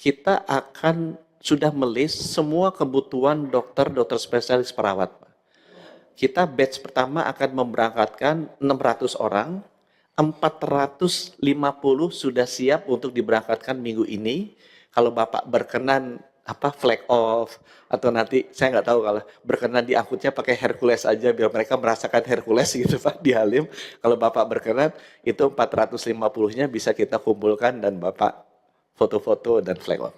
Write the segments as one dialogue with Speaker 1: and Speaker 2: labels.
Speaker 1: kita akan sudah melis semua kebutuhan dokter spesialis perawat. Kita batch pertama akan memberangkatkan 600 orang, 450 sudah siap untuk diberangkatkan minggu ini. Kalau Bapak berkenan flag off atau nanti saya nggak tahu kalau berkenan diangkutnya pakai Hercules aja biar mereka merasakan Hercules gitu Pak di Halim. Kalau Bapak berkenan itu 450-nya bisa kita kumpulkan dan Bapak foto-foto dan flag off.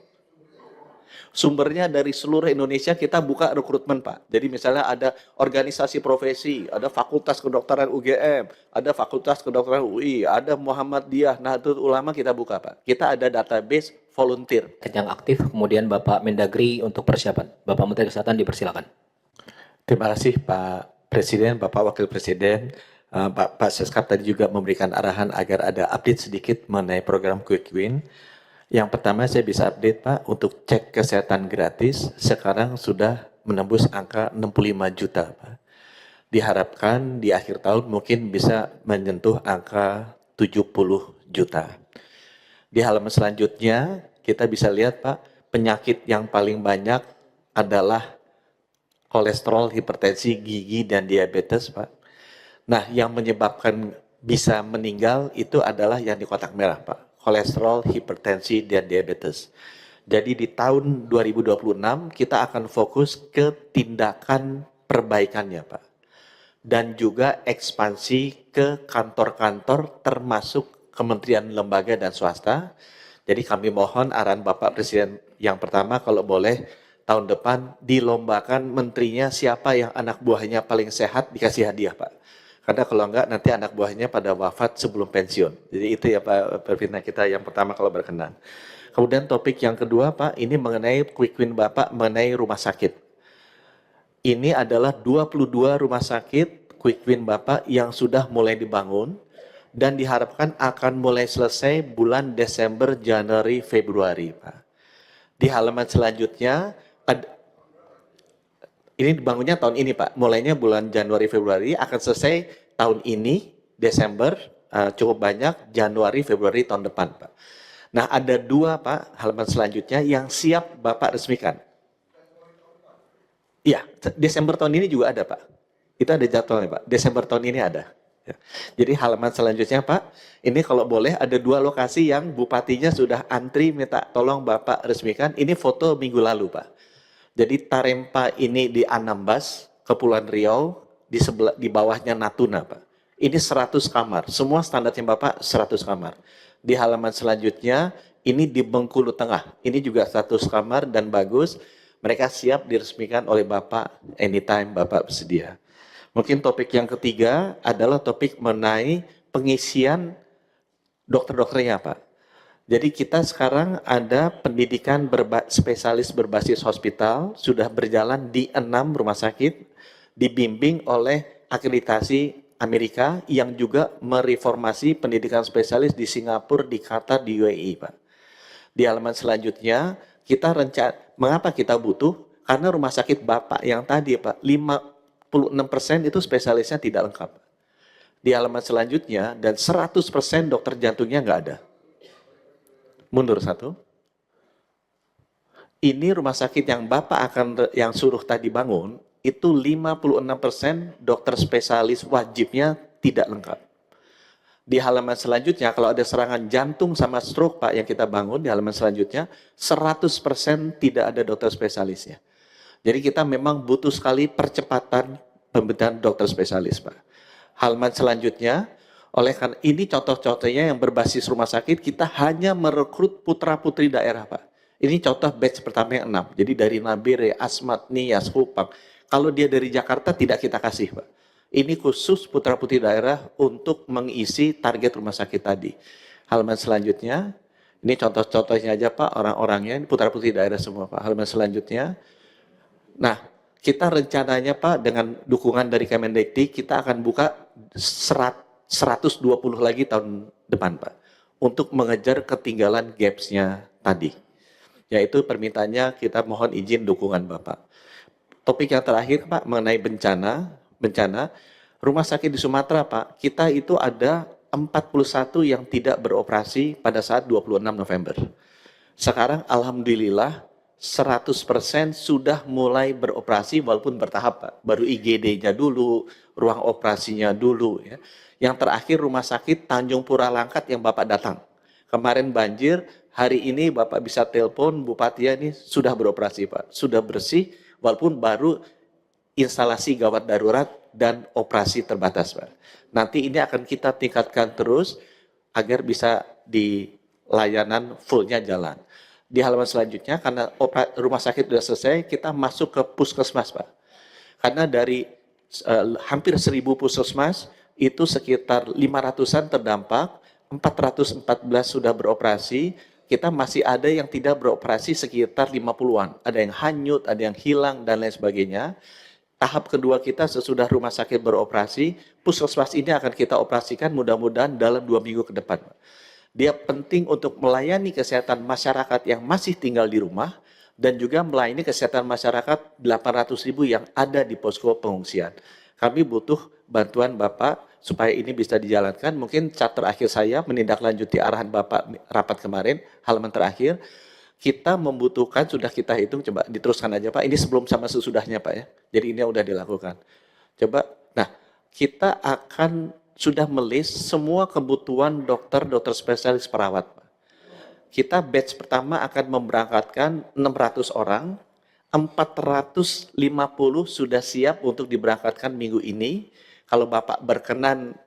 Speaker 1: Sumbernya dari seluruh Indonesia kita buka rekrutmen Pak. Jadi misalnya ada organisasi profesi, ada Fakultas Kedokteran UGM, ada Fakultas Kedokteran UI, ada Muhammadiyah, Nahdlatul Ulama kita buka Pak. Kita ada database volunteer.
Speaker 2: Yang aktif, kemudian Bapak Mendagri untuk persiapan. Bapak Menteri Kesehatan dipersilakan.
Speaker 1: Terima kasih Pak Presiden, Bapak Wakil Presiden. Pak Seskap tadi juga memberikan arahan agar ada update sedikit mengenai program Quick Win. Yang pertama saya bisa update Pak, untuk cek kesehatan gratis sekarang sudah menembus angka 65 juta Pak. Diharapkan di akhir tahun mungkin bisa menyentuh angka 70 juta. Di halaman selanjutnya kita bisa lihat Pak, penyakit yang paling banyak adalah kolesterol, hipertensi, gigi, dan diabetes Pak. Nah yang menyebabkan bisa meninggal itu adalah yang di kotak merah Pak. Kolesterol, hipertensi, dan diabetes. Jadi di tahun 2026 kita akan fokus ke tindakan perbaikannya Pak. Dan juga ekspansi ke kantor-kantor termasuk kementerian lembaga dan swasta. Jadi kami mohon arahan Bapak Presiden yang pertama kalau boleh tahun depan dilombakan menterinya siapa yang anak buahnya paling sehat dikasih hadiah Pak. Karena kalau enggak nanti anak buahnya pada wafat sebelum pensiun. Jadi itu ya Pak Pervina kita yang pertama kalau berkenan. Kemudian topik yang kedua Pak, ini mengenai quick win Bapak mengenai rumah sakit. Ini adalah 22 rumah sakit quick win Bapak yang sudah mulai dibangun dan diharapkan akan mulai selesai bulan Desember, Januari, Februari Pak. Di halaman selanjutnya ini dibangunnya tahun ini Pak, mulainya bulan Januari Februari, akan selesai tahun ini Desember, cukup banyak Januari Februari tahun depan Pak. Nah ada dua Pak halaman selanjutnya yang siap Bapak resmikan. Iya, Desember tahun ini juga ada Pak. Itu ada jadwalnya Pak, Desember tahun ini ada. Ya. Jadi halaman selanjutnya Pak, ini kalau boleh ada dua lokasi yang bupatinya sudah antri minta tolong Bapak resmikan. Ini foto minggu lalu Pak. Jadi Tarempa ini di Anambas, Kepulauan Riau, di bawahnya Natuna Pak. Ini 100 kamar, semua standarnya Bapak 100 kamar. Di halaman selanjutnya, ini di Bengkulu Tengah, ini juga 100 kamar dan bagus. Mereka siap diresmikan oleh Bapak anytime Bapak bersedia. Mungkin topik yang ketiga adalah topik mengenai pengisian dokter-dokternya Pak. Jadi kita sekarang ada pendidikan spesialis berbasis hospital, sudah berjalan di 6 rumah sakit, dibimbing oleh akreditasi Amerika yang juga mereformasi pendidikan spesialis di Singapura, di Qatar, di UAE Pak. Di halaman selanjutnya, kita mengapa kita butuh? Karena rumah sakit Bapak yang tadi Pak, 56% itu spesialisnya tidak lengkap. Di halaman selanjutnya, dan 100% dokter jantungnya nggak ada. Mundur satu. Ini rumah sakit yang Bapak yang suruh tadi bangun, itu 56% dokter spesialis wajibnya tidak lengkap. Di halaman selanjutnya, kalau ada serangan jantung sama stroke Pak yang kita bangun, di halaman selanjutnya, 100% tidak ada dokter spesialisnya. Jadi kita memang butuh sekali percepatan pembentukan dokter spesialis Pak. Halaman selanjutnya, oleh karena ini contoh-contohnya yang berbasis rumah sakit, kita hanya merekrut putra-putri daerah Pak. Ini contoh batch pertama yang 6. Jadi dari Nabire, Asmat, Nias, Kupang. Kalau dia dari Jakarta tidak kita kasih Pak. Ini khusus putra-putri daerah untuk mengisi target rumah sakit tadi. Halaman selanjutnya, ini contoh-contohnya aja Pak, orang-orangnya, ini putra-putri daerah semua Pak. Halaman selanjutnya. Nah, kita rencananya Pak dengan dukungan dari Kemendikti, kita akan buka 120 lagi tahun depan Pak, untuk mengejar ketinggalan gaps-nya tadi. Yaitu permintaannya kita mohon izin dukungan Bapak. Topik yang terakhir Pak mengenai bencana, rumah sakit di Sumatera Pak, kita itu ada 41 yang tidak beroperasi pada saat 26 November. Sekarang alhamdulillah 100% sudah mulai beroperasi walaupun bertahap, Pak. Baru IGD-nya dulu, ruang operasinya dulu ya. Yang terakhir rumah sakit Tanjung Pura Langkat yang Bapak datang. Kemarin banjir, hari ini Bapak bisa telepon Bupati ini sudah beroperasi, Pak. Sudah bersih walaupun baru instalasi gawat darurat dan operasi terbatas, Pak. Nanti ini akan kita tingkatkan terus agar bisa di layanan fullnya jalan. Di halaman selanjutnya, karena rumah sakit sudah selesai, kita masuk ke puskesmas, Pak. Karena dari hampir 1.000 puskesmas, itu sekitar 500-an terdampak, 414 sudah beroperasi, kita masih ada yang tidak beroperasi sekitar 50-an. Ada yang hanyut, ada yang hilang, dan lain sebagainya. Tahap kedua kita sesudah rumah sakit beroperasi, puskesmas ini akan kita operasikan mudah-mudahan dalam 2 minggu ke depan. Dia penting untuk melayani kesehatan masyarakat yang masih tinggal di rumah dan juga melayani kesehatan masyarakat 800.000 yang ada di posko pengungsian. Kami butuh bantuan Bapak supaya ini bisa dijalankan. Mungkin cat terakhir saya menindaklanjuti arahan Bapak rapat kemarin, halaman terakhir. Kita membutuhkan, sudah kita hitung, coba diteruskan aja Pak. Ini sebelum sama sesudahnya Pak ya. Jadi ini sudah dilakukan. Coba, nah kita akan sudah melist semua kebutuhan dokter spesialis perawat. Kita batch pertama akan memberangkatkan 600 orang, 450 sudah siap untuk diberangkatkan minggu ini. Kalau Bapak berkenan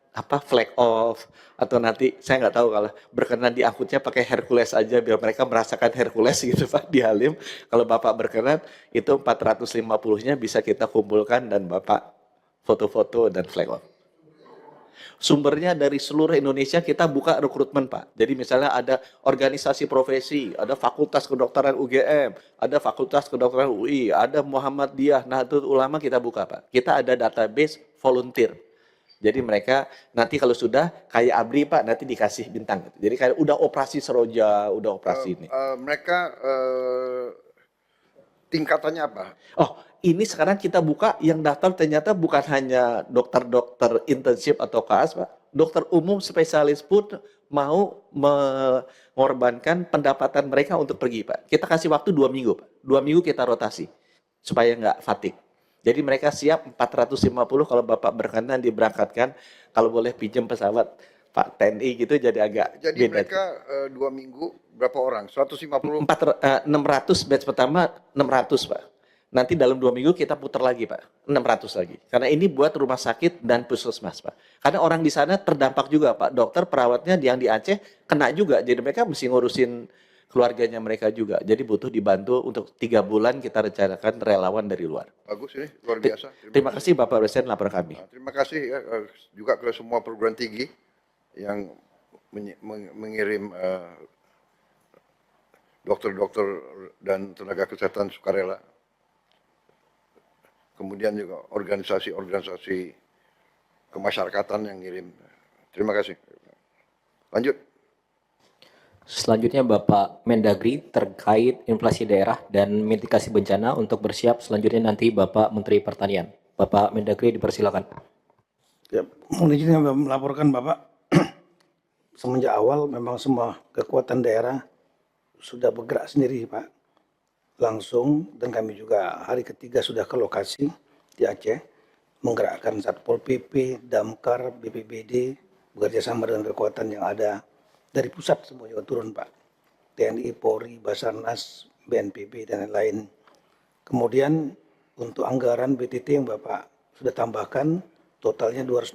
Speaker 1: flag off atau nanti saya nggak tahu kalau berkenan diangkutnya pakai Hercules aja biar mereka merasakan Hercules gitu Pak di Halim. Kalau Bapak berkenan itu 450-nya bisa kita kumpulkan dan Bapak foto-foto dan flag off. Sumbernya dari seluruh Indonesia kita buka rekrutmen Pak. Jadi misalnya ada organisasi profesi, ada Fakultas Kedokteran UGM, ada Fakultas Kedokteran UI, ada Muhammadiyah, Nahdlatul Ulama kita buka Pak. Kita ada database volunteer. Jadi mereka nanti kalau sudah kayak ABRI Pak nanti dikasih bintang. Jadi kayak udah operasi Seroja, udah operasi ini.
Speaker 3: Mereka tingkatannya apa?
Speaker 1: Oh, ini sekarang kita buka yang daftar ternyata bukan hanya dokter-dokter internship atau KAS, Pak. Dokter umum spesialis pun mau mengorbankan pendapatan mereka untuk pergi, Pak. Kita kasih waktu 2 minggu, Pak. 2 minggu kita rotasi supaya nggak fatigue. Jadi mereka siap 450 kalau Bapak berkenan diberangkatkan. Kalau boleh pinjam pesawat Pak TNI gitu jadi agak
Speaker 3: Jadi
Speaker 1: beda.
Speaker 3: mereka 2 minggu berapa orang? 150?
Speaker 1: 600 batch pertama 600 Pak. Nanti dalam 2 minggu kita putar lagi Pak, 600 lagi. Karena ini buat rumah sakit dan puskesmas Pak. Karena orang di sana terdampak juga Pak. Dokter perawatnya yang di Aceh kena juga. Jadi mereka mesti ngurusin keluarganya mereka juga. Jadi butuh dibantu untuk 3 bulan kita rencanakan relawan dari luar.
Speaker 3: Bagus ini, luar biasa.
Speaker 1: Terima kasih Bapak Presiden laporan kami.
Speaker 3: Terima kasih ya, juga ke semua perguruan tinggi yang mengirim dokter-dokter dan tenaga kesehatan sukarela. Kemudian juga organisasi-organisasi kemasyarakatan yang ngirim. Terima kasih. Lanjut.
Speaker 2: Selanjutnya Bapak Mendagri terkait inflasi daerah dan mitigasi bencana untuk bersiap. Selanjutnya nanti Bapak Menteri Pertanian. Bapak Mendagri dipersilakan.
Speaker 4: Ya, mohon izin melaporkan Bapak, semenjak awal memang semua kekuatan daerah sudah bergerak sendiri Pak, langsung, dan kami juga hari ketiga sudah ke lokasi di Aceh, menggerakkan Satpol PP, Damkar, BPBD, bekerja sama dengan kekuatan yang ada dari pusat semua juga turun Pak, TNI, Polri, Basarnas, BNPB dan lain-lain. Kemudian untuk anggaran BTT yang Bapak sudah tambahkan totalnya 200